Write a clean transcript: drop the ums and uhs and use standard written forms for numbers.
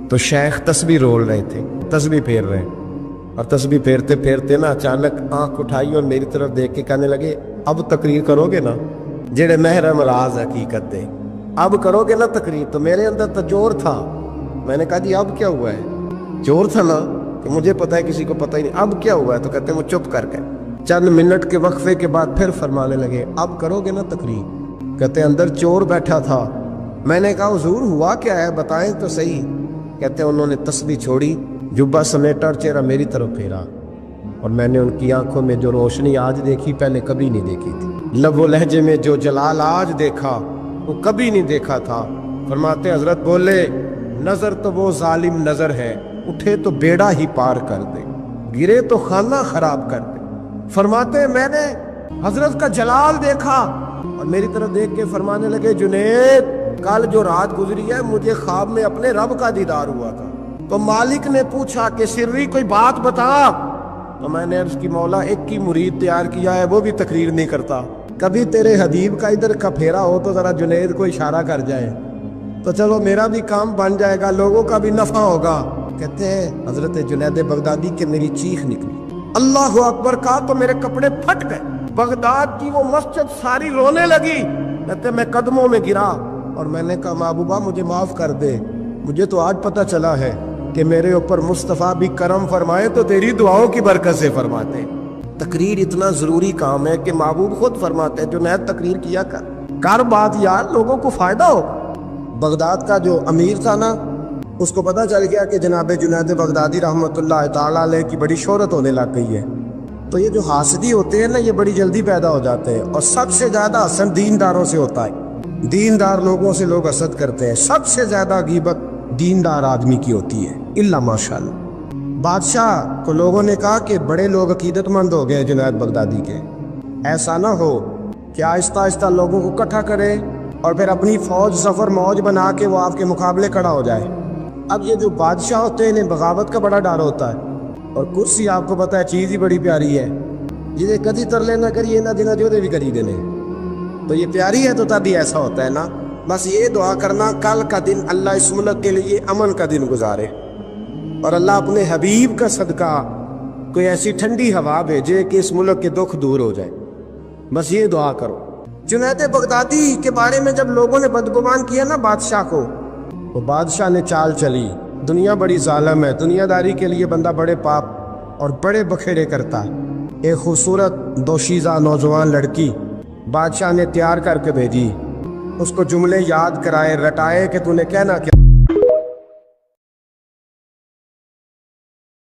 تو شیخ تسبیح رول رہے تھے، تسبیح پھیر رہے ہیں، اور تسبیح پھیرتے پھیرتے نا اچانک آنکھ اٹھائی اور میری طرف دیکھ کے کہنے لگے اب تقریر کرو گے نا، جڑے محرم راز حقیقت دے، اب کرو گے نا تقریر؟ تو میرے اندر تو جور تھا، میں نے کہا جی اب کیا ہوا ہے؟ جور تھا نا کہ مجھے پتہ ہے کسی کو پتہ ہی نہیں، اب کیا ہوا ہے؟ تو کہتے ہیں وہ چپ کر گئے۔ چند منٹ کے وقفے کے بعد پھر فرمانے لگے اب کرو گے نا تقریر؟ کہتے ہیں اندر چور بیٹھا تھا، میں نے کہا حضور ہوا کیا ہے بتائیں تو صحیح۔ کہتے ہیں انہوں نے تسبیح چھوڑی، جبہ سمیٹا اور چہرہ میری طرف پھیرا، اور میں نے ان کی آنکھوں میں جو روشنی آج دیکھی پہلے کبھی نہیں دیکھی تھی، لب و لہجے میں جو جلال آج دیکھا وہ کبھی نہیں دیکھا تھا۔ فرماتے حضرت بولے نظر تو وہ ظالم نظر ہے، اٹھے تو بیڑا ہی پار کر دے، گرے تو خانہ خراب کر دے۔ فرماتے میں نے حضرت کا جلال دیکھا اور میری طرف دیکھ کے فرمانے لگے جنید کل جو رات گزری ہے مجھے خواب میں اپنے رب کا دیدار ہوا تھا، تو مالک نے پوچھا کہ سری کوئی بات بتا، تو میں نے عرض کی مولا ایک کی مرید تیار کیا ہے وہ بھی تقریر نہیں کرتا، کبھی تیرے حبیب کا ادھر کا پھیرا ہو تو ذرا جنید کو اشارہ کر جائے تو چلو میرا بھی کام بن جائے گا، لوگوں کا بھی نفع ہوگا۔ کہتے ہیں حضرت جنید بغدادی کے میری چیخ نکلی، اللہ اکبر کہا تو میرے کپڑے پھٹ گئے، بغداد کی وہ مسجد ساری رونے لگی۔ کہتے میں قدموں میں گرا اور میں نے کہا محبوبہ مجھے معاف کر دے، مجھے تو آج پتہ چلا ہے کہ میرے اوپر مصطفیٰ بھی کرم فرمائے تو تیری دعاؤں کی برکت سے فرماتے۔ تقریر اتنا ضروری کام ہے کہ محبوب خود فرماتے ہیں جنید تقریر کیا کر بات یار لوگوں کو فائدہ ہو۔ بغداد کا جو امیر تھا نا اس کو پتہ چل گیا کہ جناب جنید بغدادی رحمۃ اللہ تعالیٰ علیہ کی بڑی شہرت ہونے لگ گئی ہے، تو یہ جو حاسدی ہوتے ہیں نا یہ بڑی جلدی پیدا ہو جاتے ہیں، اور سب سے زیادہ حسد دینداروں سے ہوتا ہے، دیندار لوگوں سے لوگ حسد کرتے ہیں، سب سے زیادہ غیبت دیندار آدمی کی ہوتی ہے الا ماشاءاللہ۔ بادشاہ کو لوگوں نے کہا کہ بڑے لوگ عقیدت مند ہو گئے جنید بغدادی کے، ایسا نہ ہو کہ آہستہ آہستہ لوگوں کو اکٹھا کرے اور پھر اپنی فوج سفر موج بنا کے وہ آپ کے مقابلے کھڑا ہو جائے۔ اب یہ جو بادشاہ ہوتے ہیں انہیں بغاوت کا بڑا ڈر ہوتا ہے، اور کرسی آپ کو پتہ ہے چیز ہی بڑی پیاری ہے، جسے کدی ترلے نہ کریے نہ دینا جو دے بھی کری دینے، تو یہ پیاری ہے تو تبھی ایسا ہوتا ہے نا۔ بس یہ دعا کرنا کل کا دن اللہ اس ملک کے لیے امن کا دن گزارے، اور اللہ اپنے حبیب کا صدقہ کوئی ایسی ٹھنڈی ہوا بھیجے کہ اس ملک کے دکھ دور ہو جائے، بس یہ دعا کرو۔ جنید بغدادی کے بارے میں جب لوگوں نے بدگمان کیا نا بادشاہ کو، تو بادشاہ نے چال چلی، دنیا بڑی ظالم ہے، دنیا داری کے لیے بندہ بڑے پاپ اور بڑے بکھیڑے کرتا ہے۔ ایک خوبصورت دوشیزہ نوجوان لڑکی بادشاہ نے تیار کر کے بھیجی، اس کو جملے یاد کرائے رٹائے کہ تو نے کہنا کیا